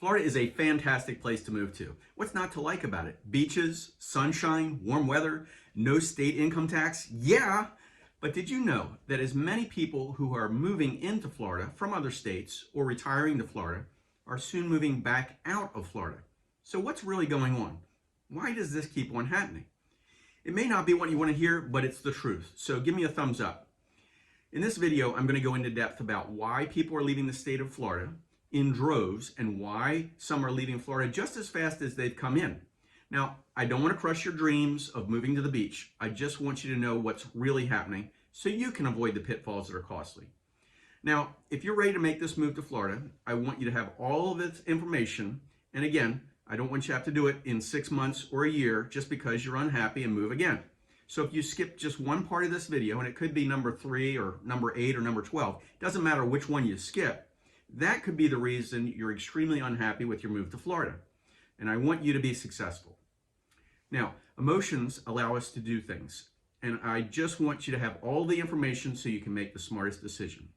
Florida is a fantastic place to move to. What's not to like about it? Beaches, sunshine, warm weather, no state income tax? Yeah, but did you know that as many people who are moving into Florida from other states or retiring to Florida are soon moving back out of Florida? So what's really going on? Why does this keep on happening? It may not be what you want to hear, but it's the truth. So give me a thumbs up. In this video, I'm going to go into depth about why people are leaving the state of Florida in droves and why some are leaving Florida just as fast as they've come in. Now, I don't want to crush your dreams of moving to the beach. I just want you to know what's really happening so you can avoid the pitfalls that are costly. Now, if you're ready to make this move to Florida, I want you to have all of this information. And again, I don't want you to have to do it in 6 months or a year just because you're unhappy and move again. So if you skip just one part of this video, and it could be number 3 or number 8 or number 12, doesn't matter which one you skip, that could be the reason you're extremely unhappy with your move to Florida. And I want you to be successful. Now, emotions allow us to do things. And I just want you to have all the information so you can make the smartest decision.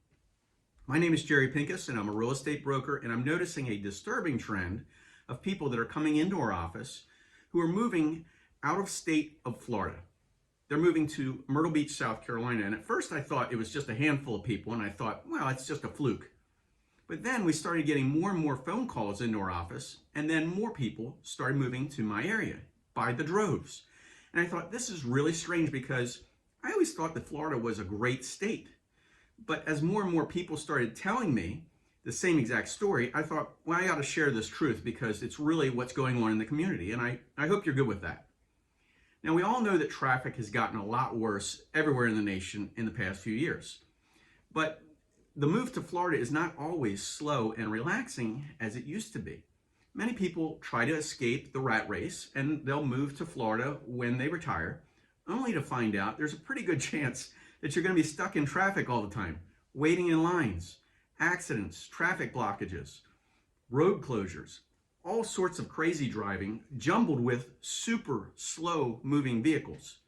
My name is Jerry Pincus, and I'm a real estate broker, and I'm noticing a disturbing trend of people that are coming into our office who are moving out of state of Florida. They're moving to Myrtle Beach, South Carolina. And at first I thought it was just a handful of people, and I thought, well, it's just a fluke. But then we started getting more and more phone calls into our office, and then more people started moving to my area by the droves. And I thought, this is really strange because I always thought that Florida was a great state. But as more and more people started telling me the same exact story, I thought, well, I ought to share this truth because it's really what's going on in the community. And I hope you're good with that. Now, we all know that traffic has gotten a lot worse everywhere in the nation in the past few years. But the move to Florida is not always slow and relaxing as it used to be. Many people try to escape the rat race and they'll move to Florida when they retire, only to find out there's a pretty good chance that you're going to be stuck in traffic all the time, waiting in lines, accidents, traffic blockages, road closures, all sorts of crazy driving jumbled with super slow moving vehicles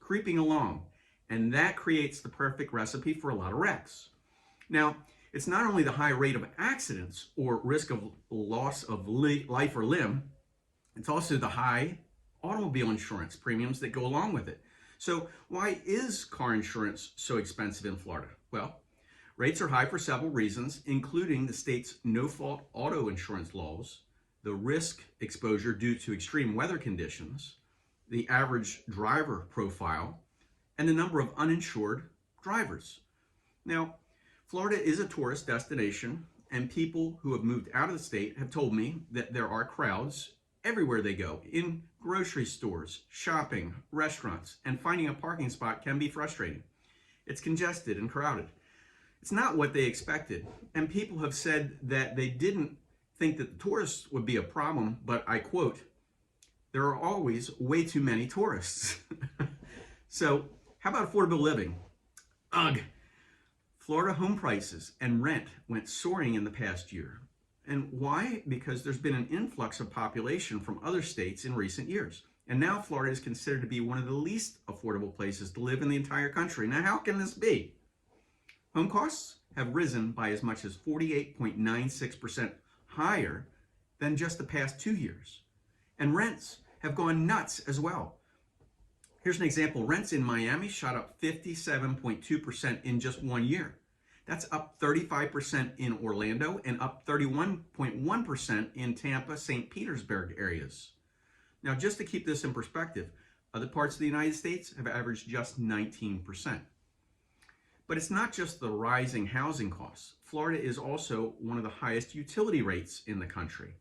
creeping along. And that creates the perfect recipe for a lot of wrecks. Now, it's not only the high rate of accidents or risk of loss of life or limb, it's also the high automobile insurance premiums that go along with it. So why is car insurance so expensive in Florida? Well, rates are high for several reasons, including the state's no-fault auto insurance laws, the risk exposure due to extreme weather conditions, the average driver profile, and the number of uninsured drivers. Now, Florida is a tourist destination, and people who have moved out of the state have told me that there are crowds everywhere they go, in grocery stores, shopping, restaurants, and finding a parking spot can be frustrating. It's congested and crowded. It's not what they expected, and people have said that they didn't think that the tourists would be a problem, but I quote, "There are always way too many tourists." So, how about affordable living? Ugh. Florida home prices and rent went soaring in the past year. And why? Because there's been an influx of population from other states in recent years. And now Florida is considered to be one of the least affordable places to live in the entire country. Now, how can this be? Home costs have risen by as much as 48.96% higher than just the past 2 years. And rents have gone nuts as well. Here's an example. Rents in Miami shot up 57.2% in just 1 year. That's up 35% in Orlando and up 31.1% in Tampa, St. Petersburg areas. Now, just to keep this in perspective, other parts of the United States have averaged just 19%. But it's not just the rising housing costs. Florida is also one of the highest utility rates in the country.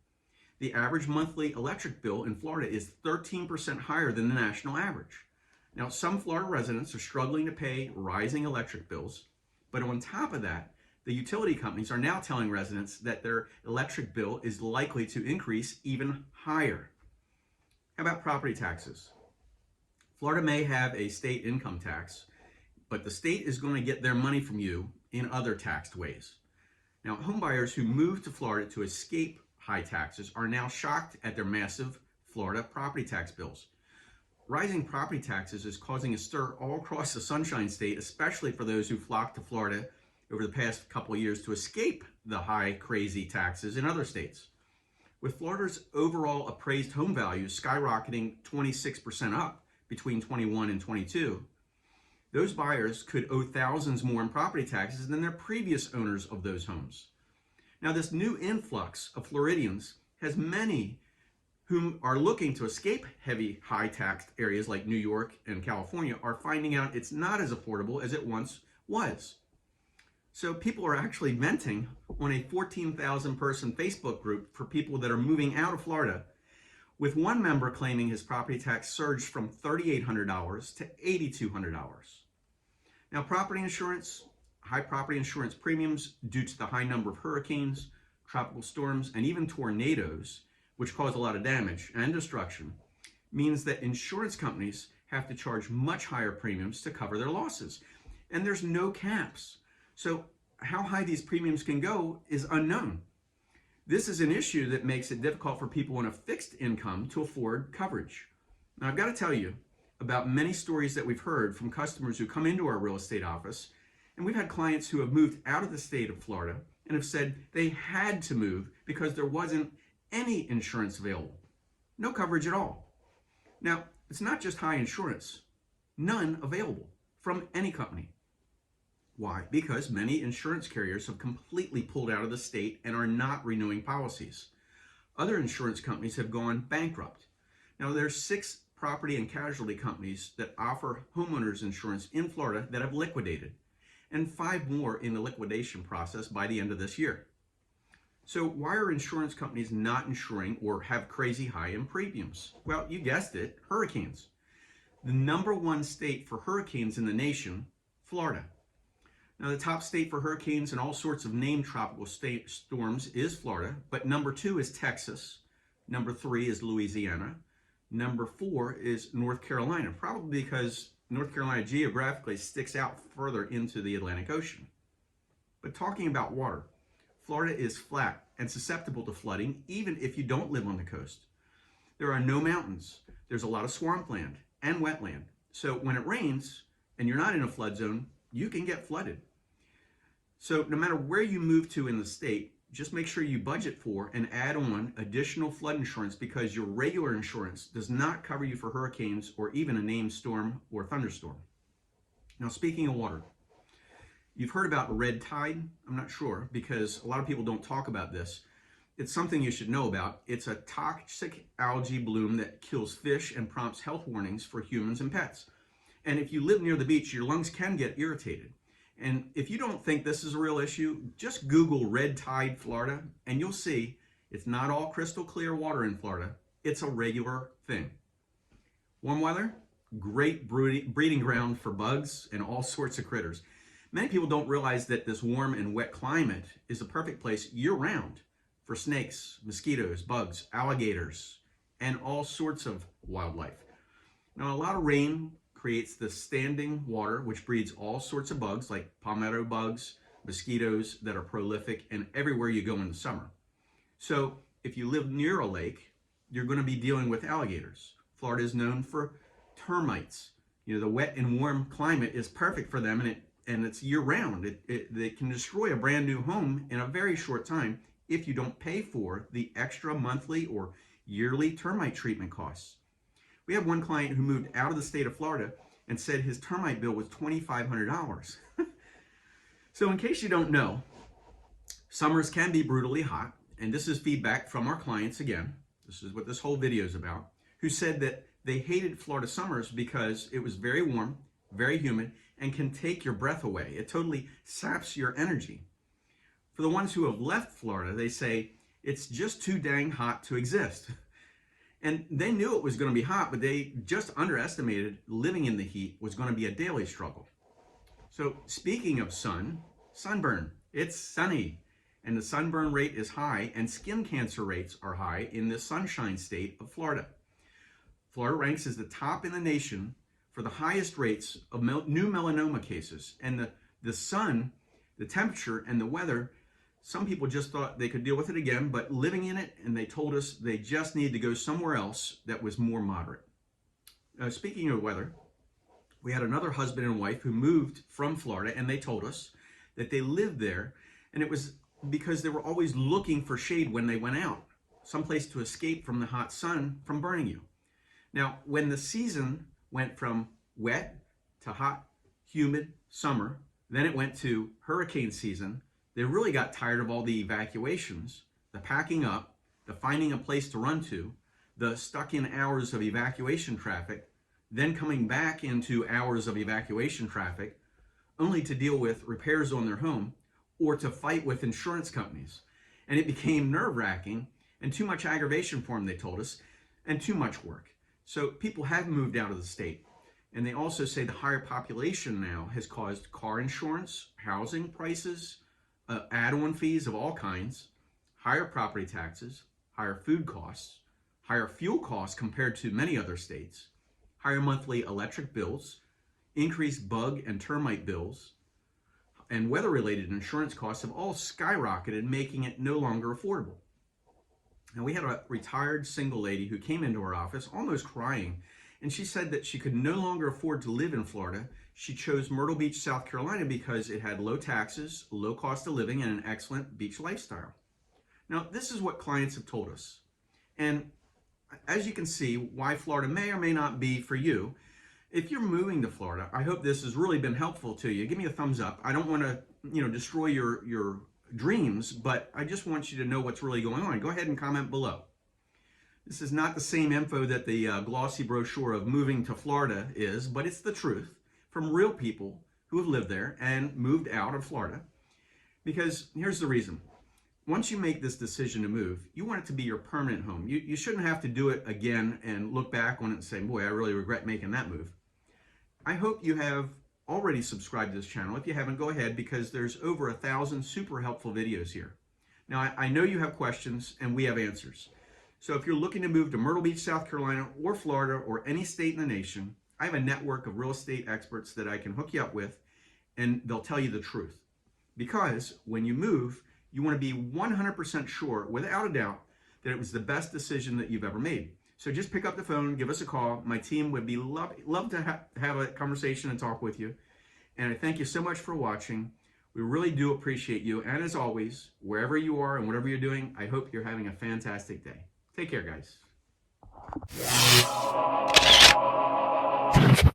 The average monthly electric bill in Florida is 13% higher than the national average. Now, some Florida residents are struggling to pay rising electric bills, but on top of that, the utility companies are now telling residents that their electric bill is likely to increase even higher. How about property taxes? Florida may have a state income tax, but the state is going to get their money from you in other taxed ways. Now, homebuyers who move to Florida to escape high taxes are now shocked at their massive Florida property tax bills. Rising property taxes is causing a stir all across the Sunshine State, especially for those who flocked to Florida over the past couple of years to escape the high, crazy taxes in other states. With Florida's overall appraised home values skyrocketing 26% up between 21 and 22, those buyers could owe thousands more in property taxes than their previous owners of those homes. Now, this new influx of Floridians has many whom are looking to escape heavy, high-taxed areas like New York and California are finding out it's not as affordable as it once was. So people are actually venting on a 14,000-person Facebook group for people that are moving out of Florida, with one member claiming his property tax surged from $3,800 to $8,200. Now, high property insurance premiums due to the high number of hurricanes, tropical storms, and even tornadoes, which cause a lot of damage and destruction, means that insurance companies have to charge much higher premiums to cover their losses. And there's no caps. So how high these premiums can go is unknown. This is an issue that makes it difficult for people on a fixed income to afford coverage. Now, I've got to tell you about many stories that we've heard from customers who come into our real estate office, and we've had clients who have moved out of the state of Florida and have said they had to move because there wasn't any insurance available. No coverage at all. Now, it's not just high insurance. None available from any company. Why? Because many insurance carriers have completely pulled out of the state and are not renewing policies. Other insurance companies have gone bankrupt. Now, there's 6 property and casualty companies that offer homeowners insurance in Florida that have liquidated, and 5 more in the liquidation process by the end of this year. So why are insurance companies not insuring or have crazy high in premiums? Well, you guessed it, hurricanes. The #1 state for hurricanes in the nation, Florida. Now, the top state for hurricanes and all sorts of named tropical storms is Florida, but #2 is Texas, #3 is Louisiana, #4 is North Carolina, probably because North Carolina geographically sticks out further into the Atlantic Ocean. But talking about water, Florida is flat and susceptible to flooding even if you don't live on the coast. There are no mountains. There's a lot of swampland and wetland. So when it rains and you're not in a flood zone, you can get flooded. So no matter where you move to in the state, just make sure you budget for and add on additional flood insurance, because your regular insurance does not cover you for hurricanes or even a named storm or thunderstorm. Now, speaking of water, you've heard about red tide. I'm not sure, because a lot of people don't talk about this. It's something you should know about. It's a toxic algae bloom that kills fish and prompts health warnings for humans and pets. And if you live near the beach, your lungs can get irritated. And if you don't think this is a real issue, just Google red tide Florida and you'll see it's not all crystal clear water in Florida. It's a regular thing. Warm weather, great breeding ground for bugs and all sorts of critters. Many people don't realize that this warm and wet climate is a perfect place year-round for snakes, mosquitoes, bugs, alligators, and all sorts of wildlife. Now, a lot of rain creates the standing water, which breeds all sorts of bugs like palmetto bugs, mosquitoes that are prolific and everywhere you go in the summer. So if you live near a lake, you're going to be dealing with alligators. Florida is known for termites. You know, the wet and warm climate is perfect for them, and it's year-round. They can destroy a brand new home in a very short time if you don't pay for the extra monthly or yearly termite treatment costs. We have one client who moved out of the state of Florida and said his termite bill was $2,500. So in case you don't know, summers can be brutally hot, and this is feedback from our clients again. This is what this whole video is about, who said that they hated Florida summers because it was very warm, very humid, and can take your breath away. It totally saps your energy. For the ones who have left Florida, they say it's just too dang hot to exist. And they knew it was going to be hot, but they just underestimated living in the heat was going to be a daily struggle. So speaking of sunburn, it's sunny, and the sunburn rate is high, and skin cancer rates are high in the sunshine state of Florida. Florida ranks as the top in the nation for the highest rates of new melanoma cases. And the sun, the temperature, and the weather, some people just thought they could deal with it again, but living in it, and they told us they just need to go somewhere else that was more moderate. Speaking of weather, we had another husband and wife who moved from Florida, and they told us that they lived there, and it was because they were always looking for shade when they went out. someplace to escape from the hot sun from burning you. Now, when the season went from wet to hot, humid summer, then it went to hurricane season, they really got tired of all the evacuations, the packing up, the finding a place to run to, the stuck in hours of evacuation traffic, then coming back into hours of evacuation traffic, only to deal with repairs on their home or to fight with insurance companies. And it became nerve-wracking and too much aggravation for them, they told us, and too much work. So people have moved out of the state. And they also say the higher population now has caused car insurance, housing prices, add-on fees of all kinds, higher property taxes, higher food costs, higher fuel costs compared to many other states, higher monthly electric bills, increased bug and termite bills, and weather-related insurance costs have all skyrocketed, making it no longer affordable. And we had a retired single lady who came into our office almost crying, and she said that she could no longer afford to live in Florida. She chose Myrtle Beach, South Carolina because it had low taxes, low cost of living, and an excellent beach lifestyle. Now, this is what clients have told us. And as you can see, why Florida may or may not be for you. If you're moving to Florida, I hope this has really been helpful to you. Give me a thumbs up. I don't want to, destroy your dreams, but I just want you to know what's really going on. Go ahead and comment below. This is not the same info that the glossy brochure of moving to Florida is, but it's the truth from real people who have lived there and moved out of Florida. Because here's the reason. Once you make this decision to move, you want it to be your permanent home. You shouldn't have to do it again and look back on it and say, boy, I really regret making that move. I hope you have already subscribed to this channel. If you haven't, go ahead, because there's over 1,000 super helpful videos here. Now, I know you have questions and we have answers. So if you're looking to move to Myrtle Beach, South Carolina, or Florida, or any state in the nation, I have a network of real estate experts that I can hook you up with, and they'll tell you the truth. Because when you move, you want to be 100% sure, without a doubt, that it was the best decision that you've ever made. So just pick up the phone, give us a call. My team would be love to have a conversation and talk with you. And I thank you so much for watching. We really do appreciate you. And as always, wherever you are and whatever you're doing, I hope you're having a fantastic day. Take care, guys.